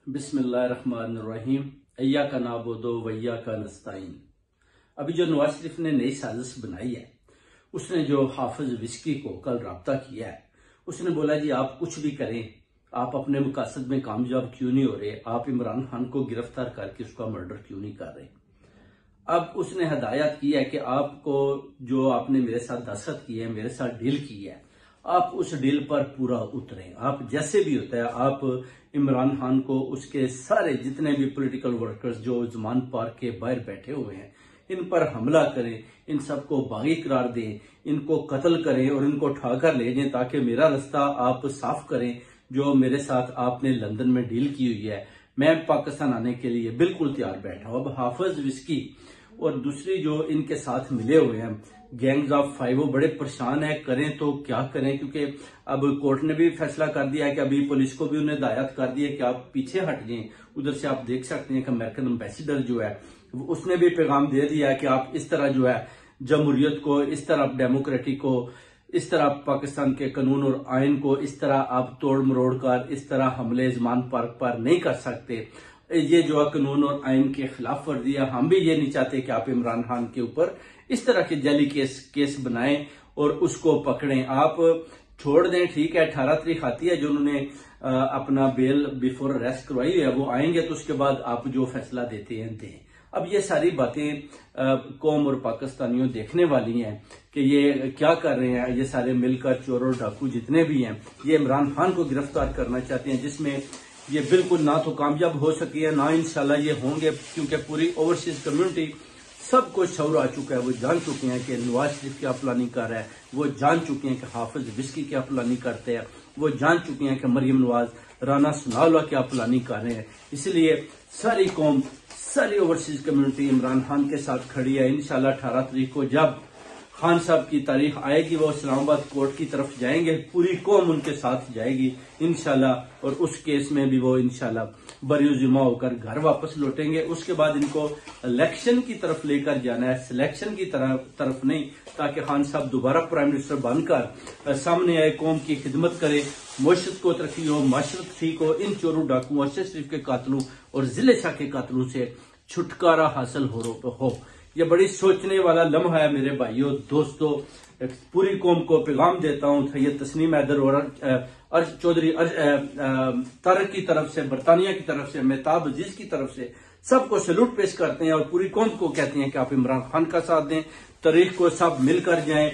बिस्मिल्लाहिर्रहमानिर्रहीम इय्याका नअबुदु व इय्याका नस्तईन। अभी जो नवाज शरीफ ने नई साजिश बनाई है, उसने जो हाफिज विस्की को कल राब्ता किया है, उसने बोला जी आप कुछ भी करें, आप अपने मकसद में कामयाब क्यों नहीं हो रहे, आप इमरान खान को गिरफ्तार करके उसका मर्डर क्यों नहीं कर रहे। अब उसने हदायत की है कि आपको जो आपने मेरे साथ दस्तखत किए हैं, मेरे साथ डील की है, आप उस डील पर पूरा उतरें। आप जैसे भी होता है, आप इमरान खान को उसके सारे जितने भी पॉलिटिकल वर्कर्स जो जमान पार्क के बाहर बैठे हुए हैं, इन पर हमला करें, इन सबको बागी करार दें, इनको कत्ल करें और इनको उठाकर ले जाएं ताकि मेरा रास्ता आप साफ करें। जो मेरे साथ आपने लंदन में डील की हुई है, मैं पाकिस्तान आने के लिए बिल्कुल तैयार बैठा हूं। अब हाफिज विस्की और दूसरी जो इनके साथ मिले हुए हैं गैंग्स ऑफ फाइव, वो बड़े परेशान है, करें तो क्या करें, क्योंकि अब कोर्ट ने भी फैसला कर दिया है कि अभी पुलिस को भी उन्हें हिदायत कर दी है कि आप पीछे हट जाएं। उधर से आप देख सकते हैं कि अमेरिकन एम्बेसडर जो है उसने भी पैगाम दे दिया है कि आप इस तरह जो है जमहूरियत को, इस तरह डेमोक्रेटिक को, इस तरह पाकिस्तान के कानून और आइन को इस तरह आप तोड़ मरोड़ कर इस तरह हमले जमान पार्क पर नहीं कर सकते। ये जो कानून और आइन के खिलाफ वर्जी है। हम भी ये नहीं चाहते कि आप इमरान खान के ऊपर इस तरह के जाली केस बनाएं और उसको पकड़ें। आप छोड़ दें, ठीक है, 18 तारीख आती है जो उन्होंने अपना बेल बिफोर अरेस्ट करवाई है, वो आएंगे तो उसके बाद आप जो फैसला देते हैं दें। अब ये सारी बातें कौम और पाकिस्तानियों देखने वाली हैं कि ये क्या कर रहे हैं। ये सारे मिलकर चोर और डाकू जितने भी हैं, ये इमरान खान को गिरफ्तार करना चाहते हैं, जिसमें ये बिल्कुल ना तो कामयाब हो सकी है, ना इंशाल्लाह ये होंगे, क्योंकि पूरी ओवरसीज कम्युनिटी सबको शऊर आ चुका है। वो जान चुके हैं कि नवाज शरीफ क्या प्लानिंग कर रहा है, वो जान चुके हैं कि हाफिज विस्की क्या प्लानिंग करते हैं, वो जान चुके हैं कि मरियम नवाज, राना सनाउल्लाह क्या प्लानिंग कर रहे हैं। इसलिए सारी कौम, सारी ओवरसीज कम्युनिटी इमरान खान के साथ खड़ी है। इंशाल्लाह 18 तारीख को जब खान साहब की तारीख आएगी, वो इस्लामाबाद कोर्ट की तरफ जाएंगे, पूरी कौम उनके साथ जाएगी इंशाल्लाह, और उस केस में भी वो इंशाल्लाह बरीउज़िम्मा होकर घर वापस लौटेंगे। उसके बाद इनको इलेक्शन की तरफ लेकर जाना है, सिलेक्शन की तरफ नहीं, ताकि खान साहब दोबारा प्राइम मिनिस्टर बनकर सामने आए, कौम की खिदमत करे, मुआशरत को तरक्की हो, माशरत ठीक हो, इन चोरों डाकुओं, अरशद शरीफ के कातलों और जिले शाह के कातलों से छुटकारा हासिल हो। यह बड़ी सोचने वाला लम्हा है मेरे भाइयों दोस्तों। पूरी कौम को पैगाम देता हूं, सैयद तस्नीम हैदर और अर्श चौधरी तारक की तरफ से, बरतानिया की तरफ से, मेहताब अजीज की तरफ से सबको सैल्यूट पेश करते हैं और पूरी कौम को कहते हैं कि आप इमरान खान का साथ दें। तारीख को सब मिलकर जाएं।